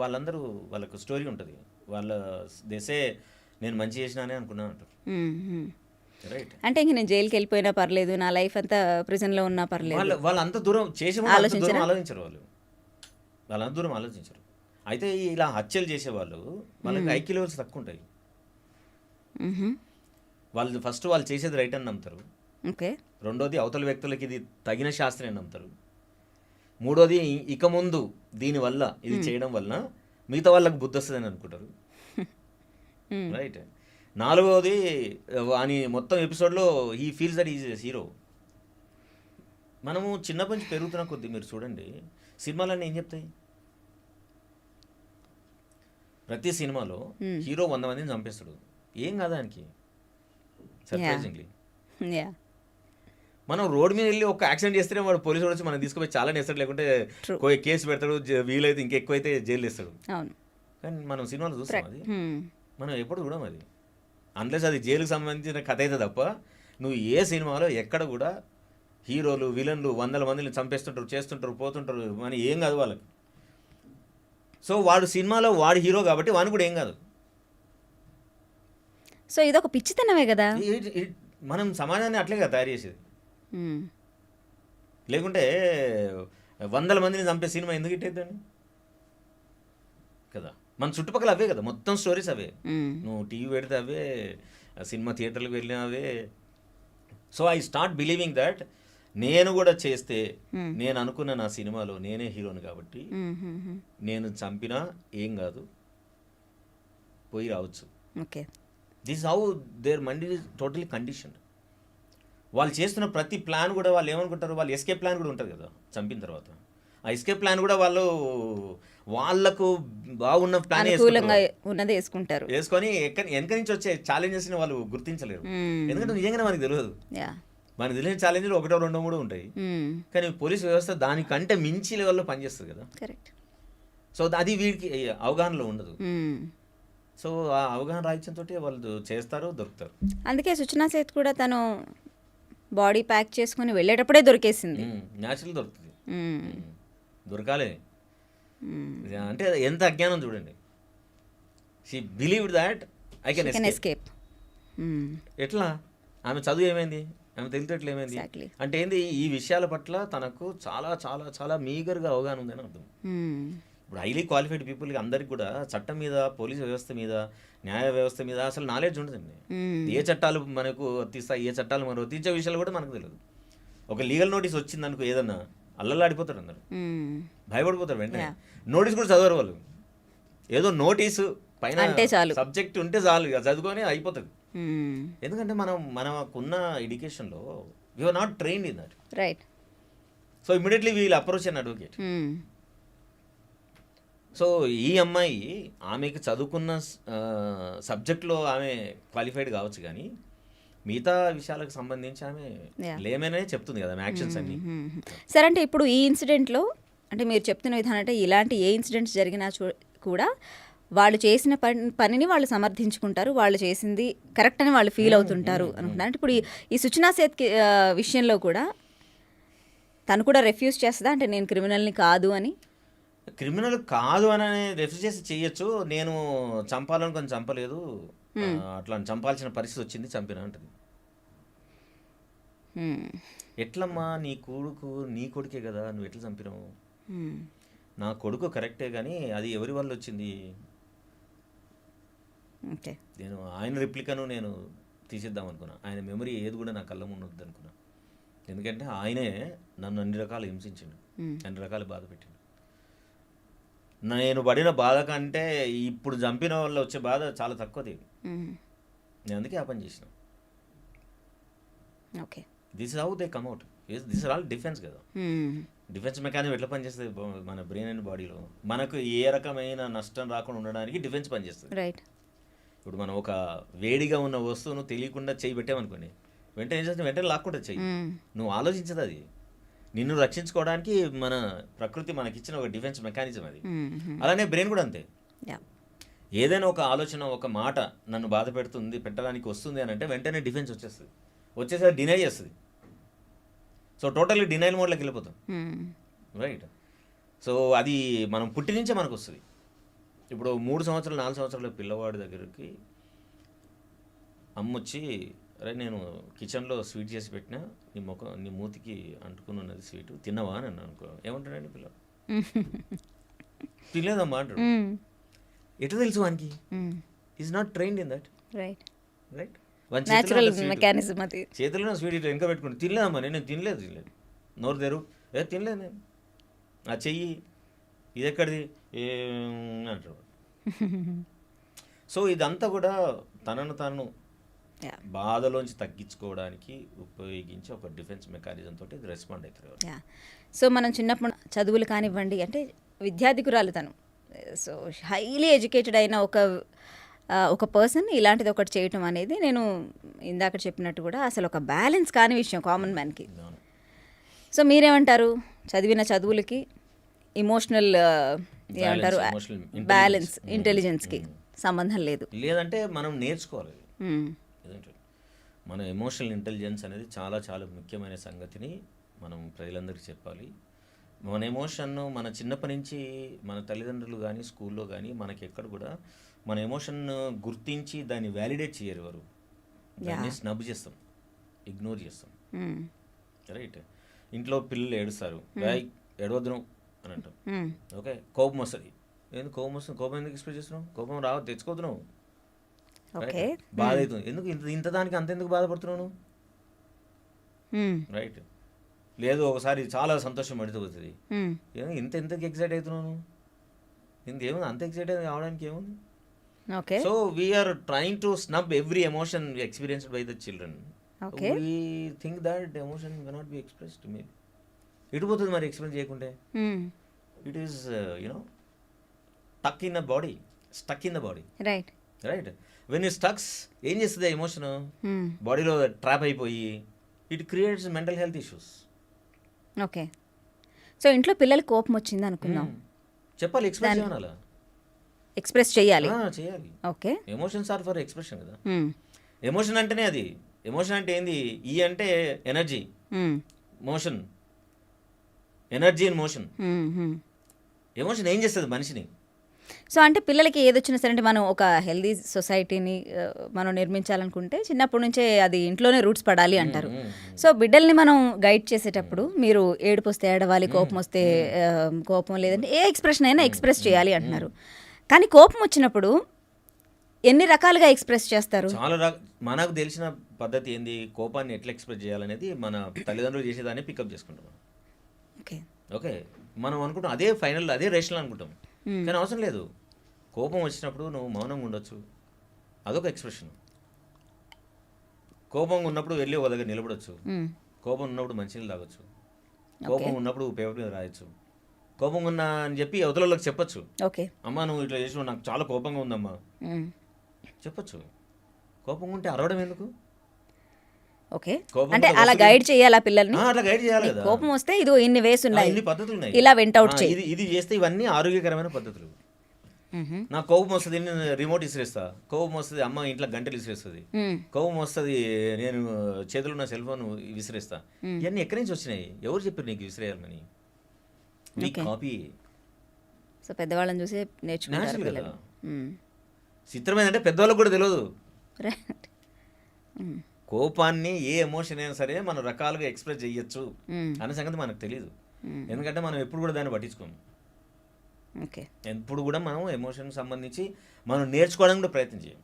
వాళ్ళందరూ వాళ్ళకు స్టోరీ ఉంటుంది. వాళ్ళ దేశే నేను మంచి చేసినానే అనుకున్నాను అంటారు. రైట్. అంటే ఇంక నేను జైలుకి వెళ్ళిపోయినా పర్లేదు, నా లైఫ్ అంతా ప్రిజన్లో ఉన్నా పర్లేదు. వాళ్ళు అంత దూరం చేసే దూరం ఆలోచించరు వాళ్ళు. వాళ్ళంత దూరం ఆలోచించరు. అయితే ఇలా హత్యలు చేసేవాళ్ళు వాళ్ళకి ఐక్యూ లెవెల్స్ తక్కువ ఉంటాయి. వాళ్ళు ఫస్ట్ వాళ్ళు చేసేది రైట్ అని నమ్ముతారు. ఓకే. రెండోది అవతల వ్యక్తులకి ఇది తగిన శాస్త్రం అని నమ్ముతారు. మూడోది ఇక ముందు దీనివల్ల ఇది చేయడం వలన మిగతా వాళ్ళకి బుద్ధి వస్తుందని అనుకుంటారు. రైట్. నాలుగోది అని మొత్తం ఎపిసోడ్లో he feels that is hero. మనము చిన్నప్పటి నుంచి పెరుగుతున్న కొద్దీ మీరు చూడండి, సినిమాలన్నీ ఏం చెప్తాయి, ప్రతి సినిమాలో హీరో 100 మందిని చంపేస్తాడు, ఏం కాదా ఆయనకి, సర్ప్రైజింగ్లీ. మనం రోడ్ మీద వెళ్ళి ఒక యాక్సిడెంట్ చేస్తేనే వాడు పోలీసు వచ్చి మనం తీసుకుపోయి చాలా నేస్తాడు, లేకుంటే కేసు పెడతాడు, వీలైతే ఇంకెక్కువైతే జైలు వేస్తాడు. కానీ మనం సినిమాలు చూస్తాం అది, మనం ఎప్పుడు చూడం అది, అన్లెస్ అది జైలుకి సంబంధించిన కథ అయితే తప్ప. నువ్వు ఏ సినిమాలో ఎక్కడ కూడా హీరోలు విలన్లు 100 మందిని చంపేస్తుంటారు, చేస్తుంటారు, పోతుంటారు, అని ఏం కాదు వాళ్ళకి. సో వాడు సినిమాలో వాడు హీరో కాబట్టి వాడిని కూడా ఏం కాదు. సో ఇదొక పిచ్చితనమే కదా. మనం సమాజాన్ని అట్లే కదా తయారు చేసేది. లేకుంటే 100 మందిని చంపే సినిమా ఎందుకు ఇట్టేద్దండి కదా. మన చుట్టుపక్కల అవే కదా, మొత్తం స్టోరీస్ అవే. నువ్వు టీవీ పెడితే అవే, సినిమా థియేటర్లకు వెళ్ళినా అవే. So I start believing that నేను కూడా చేస్తే, నేను అనుకున్న నా సినిమాలో నేనే హీరోని కాబట్టి నేను చంపినా ఏం కాదు, పోయి రావచ్చు. Okay. This how their mind is totally conditioned. వాళ్ళు చేస్తున్న ప్రతి ప్లాన్ కూడా వాళ్ళు ఏమనుకుంటారు, వాళ్ళు ఎస్కేప్ ప్లాన్ కూడా ఉంటుంది కదా చంపిన తర్వాత. ఆ ఎస్కేప్ ప్లాన్ కూడా వాళ్ళకు బాగున్న ప్లాన్ ఉన్నది వేసుకుంటారు. వేసుకొని వెనక నుంచి వచ్చే ఛాలెంజెస్ని వాళ్ళు గుర్తించలేరు. ఎందుకంటే నిజంగానే మనకి తెలియదు. మనకు తెలియని ఛాలెంజ్లు 1, 2, 3 ఉంటాయి. కానీ పోలీస్ వ్యవస్థ దానికంటే మించి లెవెల్లో పనిచేస్తుంది కదా. కరెక్ట్. సో అది వీడికి అవగాహనలో ఉండదు. సో ఆ అవగాహన రాయించడంతో వాళ్ళు చేస్తారు, దొరుకుతారు. అందుకే సుచనా సేత్ కూడా తను బాడీ ప్యాక్ చేసుకుని వెళ్ళేటప్పుడే దొరికేసింది. న్యాచురల్ దొరుకుతుంది, దొరకాలి. అంటే ఎంత అజ్ఞానం చూడండి. She believed that I can escape. ఎట్లా? ఆమె చదువు ఏమైంది, ఆమె తెలివితేటలు ఏమైంది అంటే ఏంది, ఈ విషయాల పట్ల తనకు చాలా చాలా చాలా మీగర్గా అవగాహన ఉందని అర్థం. ఇప్పుడు హైలీ క్వాలిఫైడ్ పీపుల్కి అందరికి కూడా చట్టం మీద, పోలీస్ వ్యవస్థ మీద, న్యాయ వ్యవస్థ మీద అసలు నాలెడ్జ్ ఉంటుందండి. ఏ చట్టాలు మనకు వర్తిస్తాయి, ఏ చట్టాలు మనం వర్తించే విషయాలు కూడా మనకు తెలియదు. ఒక లీగల్ నోటీస్ వచ్చిందనుకో ఏదన్నా, అల్లల్లాడిపోతారు అందరు, భయపడిపోతారు వెంటనే. నోటీస్ కూడా చదవరు వాళ్ళు, ఏదో నోటీసు పైన సబ్జెక్ట్ ఉంటే చాలు, చదువుకొని అయిపోతుంది. ఎందుకంటే మనకున్న ఎడ్యుకేషన్లో we are not trained in that. Right. So immediately we'll approach an advocate. సో ఈ అమ్మాయి ఆమెకి చదువుకున్న సబ్జెక్ట్లో ఆమె క్వాలిఫైడ్ కావచ్చు, కానీ మిగతా విషయాలకు సంబంధించి ఆమె Yeah. లేమనే చెప్తుంది కదా ఆమె యాక్షన్స్ అన్ని. సరే, అంటే ఇప్పుడు ఈ ఇన్సిడెంట్లో అంటే మీరు చెప్తున్న విధానం అంటే ఇలాంటి ఏ ఇన్సిడెంట్స్ జరిగినా కూడా వాళ్ళు చేసిన పనిని వాళ్ళు సమర్థించుకుంటారు, వాళ్ళు చేసింది కరెక్ట్ అని వాళ్ళు ఫీల్ అవుతుంటారు అనుకుంటున్నారు. అంటే ఇప్పుడు ఈ సుచనా సేత్ విషయంలో కూడా తను కూడా రెఫ్యూజ్ చేస్తుందా, అంటే నేను క్రిమినల్ని కాదు అని? క్రిమినల్ కాదు అని రెఫ్యూజ్ చేసి చేయొచ్చు, నేను చంపాలనుకొని చంపలేదు, అట్లా చంపాల్సిన పరిస్థితి వచ్చింది చంపిన అంటది. ఎట్లమ్మా నీ కొడుకే కదా, నువ్వు ఎట్లా చంపినావు? నా కొడుకు కరెక్టే, కానీ అది ఎవరి వల్ల వచ్చింది? ఓకే, నేను ఆయన రిప్లికను నేను తీసేద్దాం అనుకున్నా, ఆయన మెమరీ ఏది కూడా నా కళ్ళ ముందు అనుకున్నా. ఎందుకంటే ఆయనే నన్ను అన్ని రకాలు హింసించిండు, అన్ని రకాలు బాధ పెట్టిండు. నేను పడిన బాధ కంటే ఇప్పుడు చంపిన వల్ల వచ్చే బాధ చాలా తక్కువది. నేను అందుకే ఆ పని చేసిన. Okay, this is how they come out. This are all defence కదా. డిఫెన్స్ మెకానిజం ఎట్లా పనిచేస్తుంది మన బ్రెయిన్ అండ్ బాడీలో? మనకు ఏ రకమైన నష్టం రాకుండా ఉండడానికి డిఫెన్స్ పనిచేస్తుంది. రైట్. ఇప్పుడు మనం ఒక వేడిగా ఉన్న వస్తువును తెలియకుండా చేయి పెట్టామనుకోండి, వెంటనే ఏం చేస్తుంది, వెంటనే లాక్కుంటుంది చెయ్యి. నువ్వు ఆలోచించదు, అది నిన్ను రక్షించుకోవడానికి మన ప్రకృతి మనకిచ్చిన ఒక డిఫెన్స్ మెకానిజం అది. అలానే బ్రెయిన్ కూడా అంతే. ఏదైనా ఒక ఆలోచన, ఒక మాట నన్ను బాధ పెట్టడానికి వస్తుంది అని అంటే వెంటనే డిఫెన్స్ వచ్చేసరికి డినై చేస్తుంది. సో టోటల్లీ డినైల్ మోడ్లోకి వెళ్ళిపోతాం. రైట్. సో అది మనం పుట్టి నుంచే మనకు వస్తుంది. ఇప్పుడు 3 సంవత్సరాలు 4 సంవత్సరాల పిల్లవాడి దగ్గరికి అమ్మ వచ్చి, అరే నేను కిచెన్లో స్వీట్ చేసి పెట్టినా, నీ మూతికి అంటుకుని ఉన్నది స్వీట్, తిన్నావా అని అన్నాను అనుకో, ఏమంటాడండి పిల్లలు? తినలేదమ్మా అంటాడు. ఎట్లా తెలుసు వానికి? Is not trained in that. Right. Right. Natural mechanism అది. చేతిలో స్వీట్ ఇట్లా వెనక పెట్టుకుని, తినలేదమ్మా నేను తినలేదు, నోరు తెరు, తినలేదు నేను, ఆ చెయ్యి ఇది ఎక్కడిది అంటాడు. సో ఇదంతా కూడా తనను తాను బాధలోంచి తగ్గించుకోవడానికి ఉపయోగించి ఒక డిఫెన్స్ మెకానిజం తోటి ఇది రెస్పాండ్ అవుతుంది. సో మనం చిన్నప్పుడు చదువులు కానివ్వండి, అంటే విద్యార్థికురాలు తను, సో హైలీ ఎడ్యుకేటెడ్ అయిన ఒక పర్సన్ ఇలాంటిది ఒకటి చేయటం అనేది, నేను ఇందాక చెప్పినట్టు కూడా అసలు ఒక బ్యాలెన్స్ కాని విషయం కామన్ మ్యాన్కి. సో మీరేమంటారు? చదివిన చదువులకి ఇమోషనల్ ఏమంటారు, బ్యాలెన్స్, ఇంటెలిజెన్స్కి సంబంధం లేదు. లేదంటే మనం నేర్చుకోవాలి. మన ఎమోషనల్ ఇంటెలిజెన్స్ అనేది చాలా చాలా ముఖ్యమైన సంగతిని మనం ప్రజలందరికీ చెప్పాలి. మన ఎమోషన్ను మన చిన్నప్పటి నుంచి మన తల్లిదండ్రులు కానీ స్కూల్లో కానీ మనకి ఎక్కడ కూడా మన ఎమోషన్ గుర్తించి దాన్ని వ్యాలిడేట్ చేయరు ఎవరు. దాన్ని స్నబ్ చేస్తాం, ఇగ్నోర్ చేస్తాం. రైట్. ఇంట్లో పిల్లలు ఏడుస్తారు, ఏడవద్దు అని అంటాం. ఓకే, కోపం వస్తుంది, ఎందుకు కోపం వస్తుంది, కోపం ఎందుకు ఎక్స్ప్రెస్ చేస్తున్నావు, కోపం తెచ్చుకోవద్దు నువ్వు. బాధ అవుతుంది, ఎందుకు ఇంత దానికి అంత ఎందుకు బాధపడుతున్నావు నువ్వు? రైట్. లేదు ఒకసారి చాలా సంతోషం పడిపోతుంది, ఎంతకి ఎక్సైట్ అవుతున్నావు నువ్వు, ఇంకేముంది అంత ఎక్సైట్ అవడానికి ఏముంది? So we are trying to snub every emotion experienced by the children. We think that emotion cannot be expressed. Maybe ఇటుపోతుంది మరి ఎక్స్ప్రెస్ చేయకుంటే. It is stuck in the body. Right. When you stucks ఏం చేస్తుంది emotion, బాడీలో trap అయిపోయి it creates mental health issues. Okay. So ఇంట్లో పిల్లలకి కోపం వచ్చింది అనుకున్నాం, చెప్పాలి, ఎక్స్ప్రెస్ చేయాలి. Okay. Emotions are for expression కదా. ఎమోషన్ అంటేనే అది. ఎమోషన్ అంటే ఏంది? ఈ అంటే energy, motion, energy and motion. Emotion ఏం చేస్తుంది మనిషిని? సో అంటే పిల్లలకి ఏదొచ్చినా సరే, అంటే మనం ఒక హెల్దీ సొసైటీని మనం నిర్మించాలనుకుంటే చిన్నప్పటి నుంచే అది ఇంట్లోనే రూట్స్ పడాలి అంటారు. సో బిడ్డల్ని మనం గైడ్ చేసేటప్పుడు మీరు ఏడుపు వస్తే ఏడవాలి, కోపం వస్తే కోపం, లేదంటే ఏ ఎక్స్ప్రెషన్ అయినా ఎక్స్ప్రెస్ చేయాలి అంటున్నారు. కానీ కోపం వచ్చినప్పుడు ఎన్ని రకాలుగా ఎక్స్ప్రెస్ చేస్తారు? చాలా మనకు తెలిసిన పద్ధతి ఏంది, కోపాన్ని ఎట్లా ఎక్స్ప్రెస్ చేయాలనేది మన తల్లిదండ్రులు చేసేదాన్ని పికప్ చేసుకుంటాం. ఓకే, మనం అనుకుంటాం అదే ఫైనల్, అదే రేషనల్ అనుకుంటాం, కానీ అవసరం లేదు. కోపం వచ్చినప్పుడు నువ్వు మౌనంగా ఉండొచ్చు, అదొక ఎక్స్ప్రెషన్. కోపంగా ఉన్నప్పుడు వెళ్ళి ఒక దగ్గర నిలబడొచ్చు, కోపం ఉన్నప్పుడు మంచినీళ్ళు తాగొచ్చు, కోపం ఉన్నప్పుడు పేపర్ మీద రాయొచ్చు. కోపం ఉన్నా అని చెప్పి అవతలలోకి చెప్పొచ్చు. ఓకే. అమ్మా నువ్వు ఇట్లా చేసినావు, నాకు చాలా కోపంగా ఉందమ్మా చెప్పొచ్చు. కోపం ఉంటే అరవడం ఎందుకు? ఓకే. కోపం అంటే కూడా అలా వస్తుంది. గైడ్ చేయాలా పిల్లల్ని? అట్లా గైడ్ చేయాలి కదా. కోపం వస్తే ఇదో ఇన్ని వేస్ ఉన్నాయి, ఇన్ని పద్ధతులు ఉన్నాయి, ఇలా వెంట్ అవుట్ చేయి. ఇది ఇది చేస్తే ఇవన్నీ ఆరోగ్యకరమైన పద్ధతులు. మ్మ్. నాకు కోపం వస్తుంది, నేను రిమోట్ ఇసిరేస్తా. కోపం వస్తుంది, అమ్మ ఇంట్లో గంటలు ఇసిరేస్తుంది. మ్మ్. కోపం వస్తుంది, నేను చేతిలో ఉన్న సెల్ ఫోన్ విసిరేస్తా. ఇవన్నీ ఎక్కడి నుంచి వచ్చినాయి? ఎవరు చెప్పారు నీకు విసిరేయాలని? నీ కాపీ సో పెద్దవాళ్ళని చూసి నేర్చుకుంటారు న్యాచురల్ పిల్లలు. కదా. చిత్రం ఏంటంటే పెద్దవాళ్ళకి కూడా తెలియదు. రైట్. కోపాన్ని ఏ ఎమోషన్ అయినా సరే మనం రకాలుగా ఎక్స్ప్రెస్ చేయొచ్చు అనే సంగతి మనకు తెలియదు. ఎందుకంటే మనం ఎప్పుడు కూడా దాన్ని పట్టించుకోము. ఓకే. ఎప్పుడు కూడా మనం ఎమోషన్ సంబంధించి మనం నేర్చుకోవడానికి కూడా ప్రయత్నం చేయం.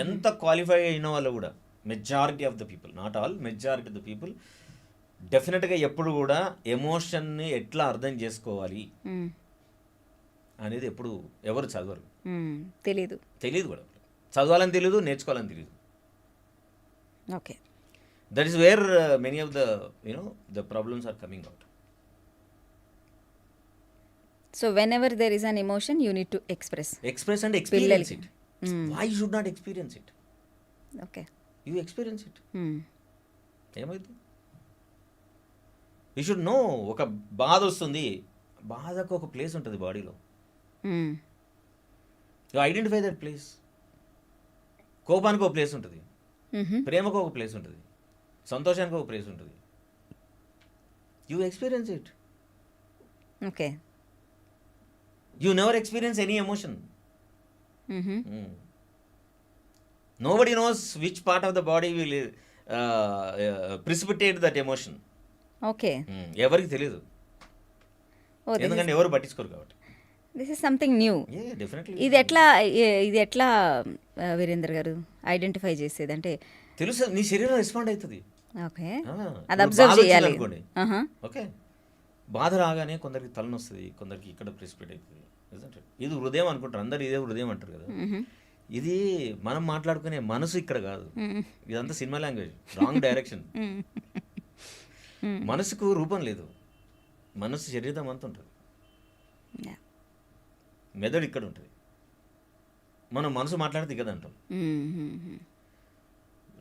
ఎంత క్వాలిఫై అయిన వాళ్ళు కూడా majority of the people, not all, majority of the people డెఫినెట్గా ఎప్పుడు కూడా ఎమోషన్ని ఎట్లా అర్థం చేసుకోవాలి అనేది ఎప్పుడు ఎవరు చదవరు. తెలియదు కూడా. చదవాలని తెలియదు, నేర్చుకోవాలని తెలియదు. Okay. That is where many of the the problems are coming out. So whenever there is an emotion you need to express and experience it. Why you should not experience it? Okay. You experience it. ఏమైంది? You should know. ఒక బాధ వస్తుంది, బాధకు ఒక place ఉంటుంది బాడీలో. You identify that place. కోపానికి ఒక ప్లేస్ ఉంటుంది, ప్రేమకు ఒక ప్లేస్ ఉంటుంది, సంతోషానికి ఒక ప్లేస్ ఉంటుంది. You experience it. Okay. You never experience any emotion. Nobody knows which part of the body will precipitate that emotion. Okay. ఎవరికి తెలియదు, ఎందుకంటే ఎవరు పట్టించుకోరు కాబట్టి. This is something new. Definitely. ఇది ఎట్లా వీరేందర్ గారు ఐడెంటిఫై చేసేది? అంటే తెలుసు, నీ శరీరం రెస్పాండ్ అవుతుంది. ఓకే. అది అబ్జర్వ్ చేయాలి. ఓకే. బాధ రాగానే కొందరికి తలనొస్తుంది, కొందరికి ఇక్కడ ప్రెసిపిటేట్ అవుతుంది. ఇది హృదయం అనుకుంటారు అందరు, ఇదే హృదయం అంటారు కదా. ఇది మనం మాట్లాడుకునే మనసు ఇక్కడ కాదు, ఇదంతా సినిమా లాంగ్వేజ్, రాంగ్ డైరెక్షన్. మనసుకు రూపం లేదు, మనసు శరీరం అంతా ఉంటుంది, మెదడు ఇక్కడ ఉంటుంది. మనం మనసు మాట్లాడితే కదా అంటాం.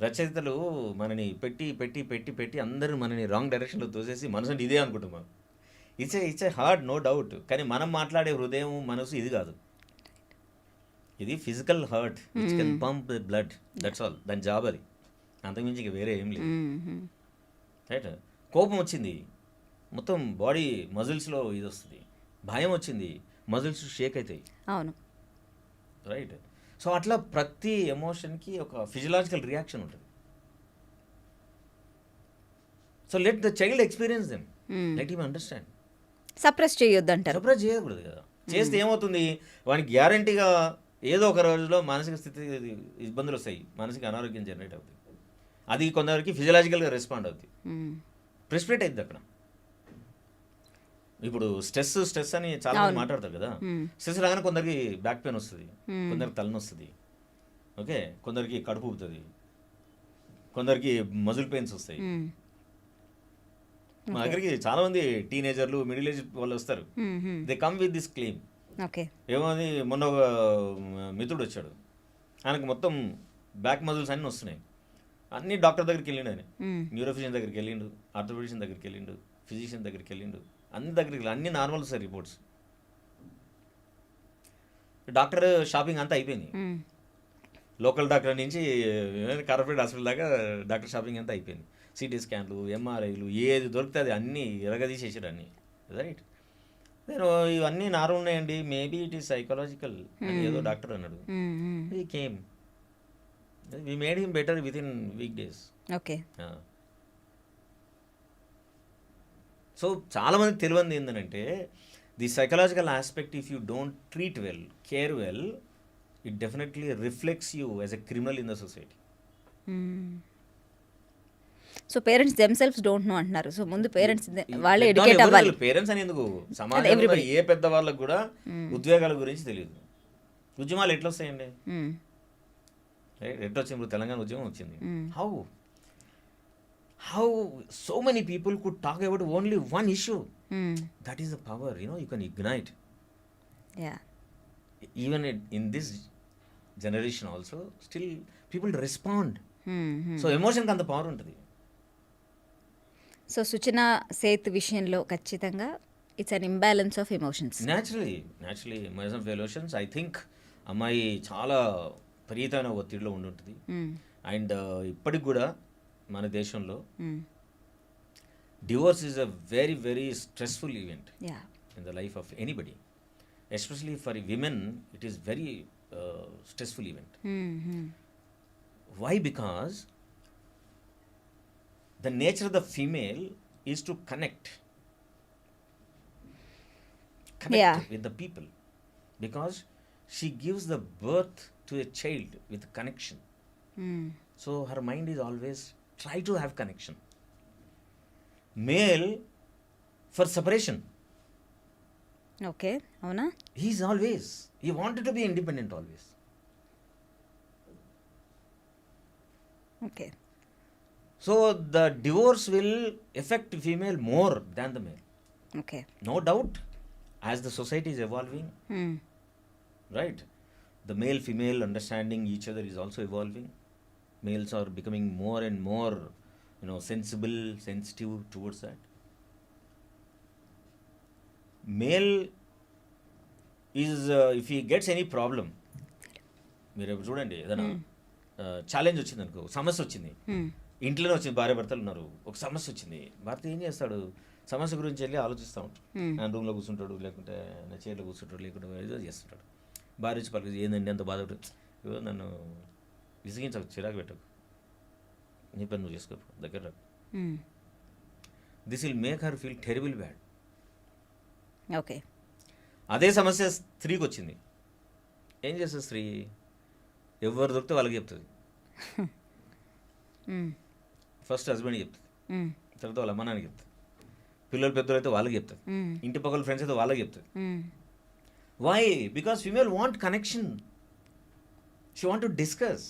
రచయితలు మనని పెట్టి పెట్టి పెట్టి పెట్టి అందరూ మనని రాంగ్ డైరెక్షన్లో తోసేసి మనసు అంటే ఇదే అనుకుంటాం మనం. It's a heart, no doubt. కానీ మనం మాట్లాడే హృదయం మనసు ఇది కాదు. ఇది physical heart which can pump blood, that's all. దాని జాబ్ అది, అంతకుమించి ఇక వేరే ఏం లేదు. రైట్. కోపం వచ్చింది, మొత్తం బాడీ మజిల్స్లో ఇది వస్తుంది. భయం వచ్చింది, మజిల్స్ షేక్ అవుతాయి. అవును. రైట్. సో అట్లా ప్రతి ఎమోషన్కి ఒక ఫిజియలాజికల్ రియాక్షన్ ఉంటుంది. So let the child experience them, let him understand. Suppress చేయొద్దు అంటారు. సప్రెస్ చేయకూడదు కదా. చేస్తే ఏమవుతుంది, వానికి గ్యారంటీగా ఏదో ఒక రోజులో మానసిక స్థితి ఇబ్బందులు వస్తాయి, మానసిక అనారోగ్యం జనరేట్ అవుతుంది. అది కొందరికి ఫిజియలాజికల్గా రెస్పాండ్ అవుతుంది, ప్రెసిపిటేట్ అవుతుంది అక్కడ. ఇప్పుడు స్ట్రెస్ అని చాలా మంది మాట్లాడతారు కదా. స్ట్రెస్ రాగానే కొందరికి బ్యాక్ పెయిన్ వస్తుంది, కొందరికి తలనొస్తుంది, ఓకే, కొందరికి కడుపు ఉబ్బుతుంది, కొందరికి మజిల్ పెయిన్స్ వస్తాయి. మా దగ్గరికి చాలా మంది టీనేజర్లు, మిడిల్ ఏజ్ వాళ్ళు వస్తారు. They come with this claim. ఏమోది, మొన్న ఒక మిత్రుడు వచ్చాడు, ఆయనకు మొత్తం బ్యాక్ మజిల్స్ అన్నీ వస్తున్నాయి. అన్ని డాక్టర్ దగ్గరికి వెళ్ళిండు, ఆయన న్యూరోఫిజిషియన్ దగ్గరికి వెళ్ళిండు, ఆర్థోపెడిషియన్ దగ్గరికి వెళ్ళిండు, ఫిజిషియన్ దగ్గరికి వెళ్ళిండు, అన్ని దగ్గరికి అన్ని normal sir reports. Doctor shopping అంతా అయిపోయింది, లోకల్ డాక్టర్ నుంచి కార్పొరేట్ హాస్పిటల్ దాకా డాక్టర్ షాపింగ్ అంతా అయిపోయింది. సిటీ స్కాన్లు, ఎంఆర్ఐలు, ఏది దొరికితే అది అన్నీ ఎరగదీసేసాడు అన్నీ. రైట్. నేను ఇవన్నీ నార్మల్ ఉన్నాయండి, మేబీ ఇట్ ఈస్ సైకలాజికల్ అని ఏదో డాక్టర్ అన్నాడు. He came we made him better with in week days. Okay. So చాలా మందికి తెలియంది ఏంటంటే, the psychological aspect, if you don't treat well, care well, it definitely reflects you as a criminal in the society. So parents themselves don't know అంటున్నారు. So ముందు parents వాళ్ళే educate అవ్వాలి. Parents అని ఎందుకు, సమాజంలో ఏ పెద్ద వాళ్ళకు కూడా ఉద్వేగాల గురించి తెలియదు. ఉద్యమాలు ఎట్లా వస్తాయండి? ఎట్లా వచ్చింది? ఇప్పుడు తెలంగాణ ఉద్యమం వచ్చింది. How how so many people could talk about only one issue. That is the power, you can ignite. Yeah Even in this generation also, still people respond. So ఎమోషన్కి అంత పవర్ ఉంటుంది. సో సుచన సేత్ విషయంలో ఖచ్చితంగా it's an imbalance of emotions. Naturally emotion of emotions. I think అమ్మాయి చాలా విపరీతమైన ఒత్తిడిలో ఉండుంటుంది. And ఇప్పటికి కూడా మన దేశంలో divorce is a very very stressful event yeah in the life of anybody, especially for women. It is very stressful event. Why? Because the nature of the female is to connect Yeah. with the people, because she gives the birth to a child with connection. So her mind is always try to have connection. Male for separation. Okay, అవునా? He wanted to be independent always. Okay. So the divorce will affect female more than the male. Okay. No doubt, as the society is evolving, right? The male female understanding each other is also evolving. Males are becoming more and more, sensible, sensitive towards that. Male is if he gets any problem, మీరు చూడండి, ఏదైనా challenge వచ్చింది అనుకో, సమస్య వచ్చింది, ఇంట్లోనే వచ్చింది, భార్య భర్తలు ఉన్నారు, ఒక సమస్య వచ్చింది, భర్త ఏం చేస్తాడు, సమస్య గురించి వెళ్ళి ఆలోచిస్తూ ఉంటాడు. నా రూమ్లో కూర్చుంటాడు, లేకుంటే నా చైర్లో కూర్చుంటాడు, లేకుంటే ఏదో చేస్తుంటాడు. భార్య వచ్చి పలికి, ఏందండి అంత బాధ, ఏదో నన్ను విసిగించకు, చిరాకు పెట్టకు, నీ పని నువ్వు చేసుకో, దగ్గర రాకు. This will make her feel terrible bad. Okay. అదే సమస్య స్త్రీకి వచ్చింది, ఏం చేస్తుంది స్త్రీ, ఎవరు దొరికితే వాళ్ళకి చెప్తుంది. ఫస్ట్ హస్బెండ్కి చెప్తుంది, తర్వాత వాళ్ళ అమ్మ నాన్నకి చెప్తుంది, పిల్లలు పెద్దలు అయితే వాళ్ళకి చెప్తుంది, ఇంటి పక్కల ఫ్రెండ్స్ అయితే వాళ్ళకి చెప్తుంది. Why? Because female want connection, she want to discuss,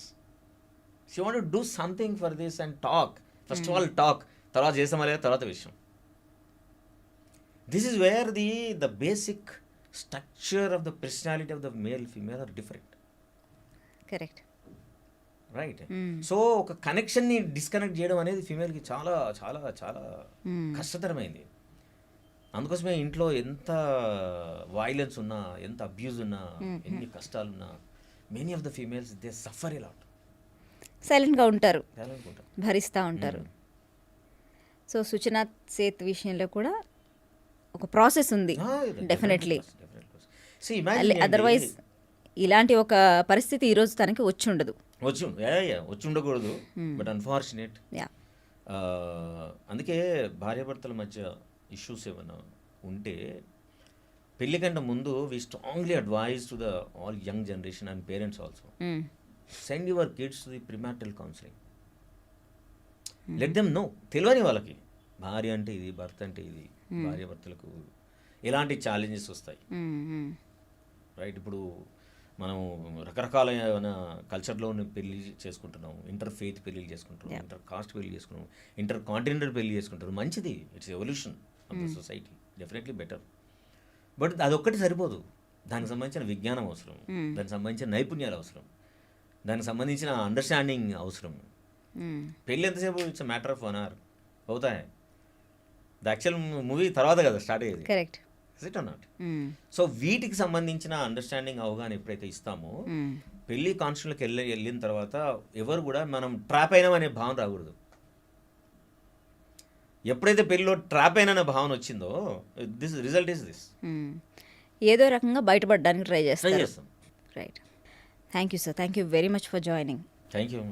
she want to do something for this and talk. First of all talk, తర్వాత చేస్తామా లేదా తర్వాత విషయం. This is where the basic structure of the personality of the male female are different. Correct. Right. So ఒక కనెక్షన్ని disconnect చేయడం అనేది ఫీమేల్కి చాలా చాలా చాలా కష్టతరమైంది. అందుకోసమే ఇంట్లో ఎంత వైలెన్స్ ఉన్నా, ఎంత అబ్యూజ్ ఉన్నా, ఎన్ని కష్టాలున్నా, many of the females they suffer a lot. సైలెంట్గా ఉంటారు, భరిస్తూ ఉంటారు. సో సుచన సేత్ విషయంలో కూడా ఒక ప్రాసెస్ ఉంది డెఫినెట్లీ. అదర్వైజ్ ఇలాంటి ఒక పరిస్థితి ఈరోజు తనకి వచ్చి ఉండదు, వచ్చి ఉండకూడదు. But unfortunate. అందుకే భార్యాభర్తల మధ్య ఇష్యూస్ ఏమైనా ఉంటే పెళ్లి కంటే ముందు we strongly advise to the all young generation and parents also, send your kids to the premarital counselling. Let them know. తెలియని వాళ్ళకి భార్య అంటే ఇది, భర్త అంటే ఇది, భార్య భర్తలకు ఎలాంటి ఛాలెంజెస్ వస్తాయి. రైట్. ఇప్పుడు మనం రకరకాలైన కల్చర్లో పెళ్లి చేసుకుంటున్నాం, ఇంటర్ ఫెయిత్ పెళ్లి చేసుకుంటున్నాం, ఇంటర్ కాస్ట్ పెళ్లి చేసుకున్నాం, ఇంటర్ కాంటినెంటల్ పెళ్లి చేసుకుంటున్నాం. మంచిది, it's evolution of the society, definitely better. But అదొక్కటి సరిపోదు, దానికి సంబంధించిన విజ్ఞానం అవసరం, దానికి సంబంధించిన నైపుణ్యాలు అవసరం, దానికి సంబంధించిన అండర్స్టాండింగ్ అవసరం. పెళ్ళి ఎంతసేపు, ఇట్స్ మ్యాటర్ ఆఫ్ 1 hour అవుతాయి. ద యాక్చువల్ మూవీ తర్వాత కదా స్టార్ట్ అయ్యేది. Correct. Is it or not? So వీటికి సంబంధించిన అండర్స్టాండింగ్ అవగాహన ఎప్పుడైతే ఇస్తామో, పెళ్లి కాన్స్టిట్యూషన్లోకి వెళ్ళిన తర్వాత ఎవరు కూడా మనం ట్రాప్ అయినామనే భావన రాకూడదు. ఎప్పుడైతే పెళ్లిలో ట్రాప్ అయిన భావన వచ్చిందో, దిస్ రిజల్ట్ ఇస్ దిస్. ఏదో రకంగా బయటపడడానికి ట్రై చేస్తాం. చేస్తాం. Right. Thank you sir, thank you very much for joining. Thank you.